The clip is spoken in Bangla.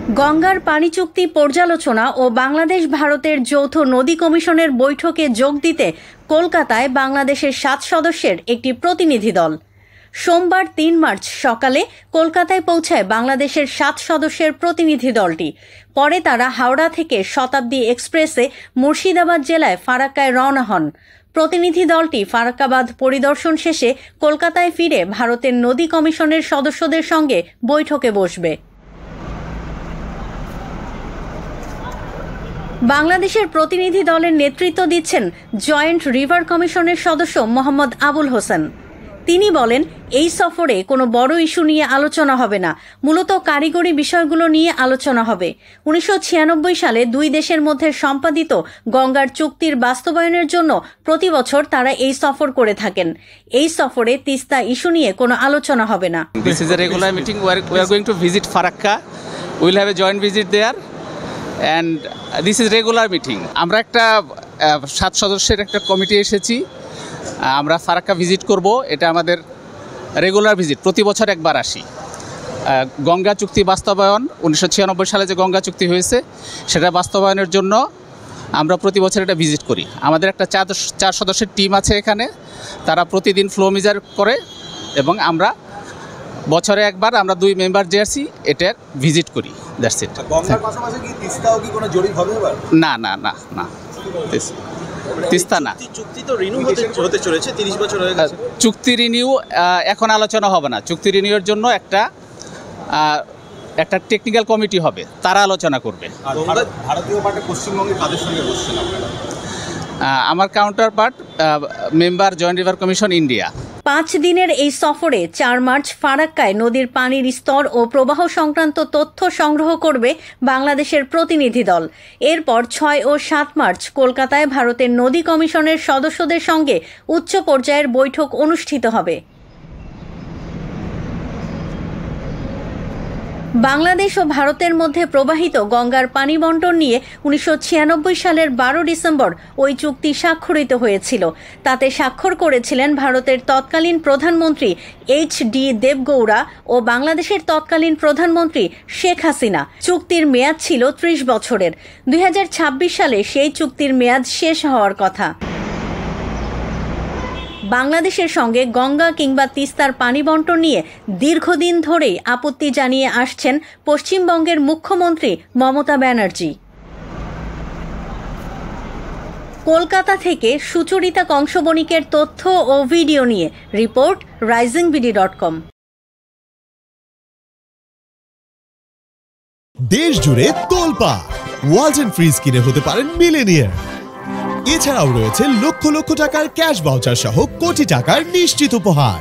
গঙ্গার পানি চুক্তি পর্যালোচনা ও বাংলাদেশ ভারতের যৌথ নদী কমিশনের বৈঠকে যোগ দিতে কলকাতায় বাংলাদেশের 7 সদস্যের একটি প্রতিনিধি দল সোমবার 3 মার্চ সকালে কলকাতায় পৌঁছায় বাংলাদেশের 7 সদস্যের প্রতিনিধি দলটি। পরে তারা হাওড়া থেকে শতাব্দী এক্সপ্রেসে মুর্শিদাবাদ জেলায় ফারাক্কায় রওনা হন। প্রতিনিধি দলটি ফারাক্কাবাদ পরিদর্শন শেষে কলকাতায় ফিরে ভারতের নদী কমিশনের সদস্যদের সঙ্গে বৈঠকে বসবে। বাংলাদেশের প্রতিনিধি দলের নেতৃত্ব দিচ্ছেন জয়েন্ট রিভার কমিশনের সদস্য মোহাম্মদ আবুল হোসেন। তিনি বলেন, এই সফরে কোনো বড় ইস্যু নিয়ে আলোচনা হবে না, মূলত কারিগরি বিষয়গুলো নিয়ে আলোচনা হবে। 1996 সালে দুই দেশের মধ্যে সম্পাদিত গঙ্গার চুক্তির বাস্তবায়নের জন্য প্রতি বছর তারা এই সফর করে থাকেন। এই সফরে তিস্তা ইস্যু নিয়ে কোনো আলোচনা হবে না। This is a regular meeting. We are going to visit Farakka. We will have a joint visit there. And this is regular meeting. আমরা একটা 7 সদস্যের একটা কমিটি এসেছি। আমরা ফারাক্কা ভিজিট করব। এটা আমাদের রেগুলার ভিজিট, প্রতি বছর একবার আসি। গঙ্গা চুক্তি বাস্তবায়ন 1996 সালে যে গঙ্গা চুক্তি হয়েছে সেটা বাস্তবায়নের জন্য আমরা প্রতি বছর এটা ভিজিট করি। আমাদের একটা 4 সদস্যের টিম আছে এখানে, তারা প্রতিদিন ফ্লো মেজার করে এবং আমরা বছরে একবার আমরা 2 মেম্বার যে আছি এটা ভিজিট করি। That's it. গঙ্গার পাশাপাশি কি তিস্তাও কি কোনো জরিপ হবে এবার? না না না না, তিস্তা না। চুক্তি তো রিনিউ হতে চলেছে, 30 বছর হয়ে গেছে। চুক্তি রিনিউ এখন আলোচনা হবে না। চুক্তি রিনিউয়ের জন্য একটা টেকনিক্যাল কমিটি হবে, তারা আলোচনা করবে। ভারতীয় পার্টি পশ্চিমবঙ্গে কাদের সঙ্গে বসছেন আপনারা? আমার counter part member joint river commission India. 5 দিনের এই সফরে 4 মার্চ ফারাক্কায় নদীর পানির স্তর ও প্রবাহ সংক্রান্ত তথ্য সংগ্রহ করবে বাংলাদেশের প্রতিনিধি দল। এরপর 6 ও 7 মার্চ কলকাতায় ভারতের নদী কমিশনের সদস্যদের সঙ্গে উচ্চ পর্যায়ের বৈঠক অনুষ্ঠিত হবে। বাংলাদেশ ও ভারতের মধ্যে প্রবাহিত গঙ্গার পানি বণ্টন নিয়ে 1996 সালের 12 ডিসেম্বর ওই চুক্তি স্বাক্ষরিত হয়েছিল। তাতে স্বাক্ষর করেছিলেন ভারতের তৎকালীন প্রধানমন্ত্রী এইচ.ডি. দেবগৌড়া ও বাংলাদেশের তৎকালীন প্রধানমন্ত্রী শেখ হাসিনা। চুক্তির মেয়াদ ছিল 30 বছরের। 2026 সালে সেই চুক্তির মেয়াদ শেষ হওয়ার কথা। বাংলাদেশের সঙ্গে গঙ্গা কিংবা তিস্তার পানি বণ্টন নিয়ে দীর্ঘদিন ধরেই আপত্তি জানিয়ে আসছেন পশ্চিমবঙ্গের মুখ্যমন্ত্রী মমতা ব্যানার্জি। কলকাতা থেকে সুচরিতা কংসবণিকের তথ্য ও ভিডিও নিয়ে রিপোর্ট risingvd.com। দেশ জুড়ে তোলপাড়, ওয়ালটন ফ্রিজ কিনে হতে পারেন মিলেনিয়ার। এছাড়াও রয়েছে লক্ষ লক্ষ টাকার ক্যাশ ভাউচার সহ কোটি টাকার নিশ্চিত উপহার।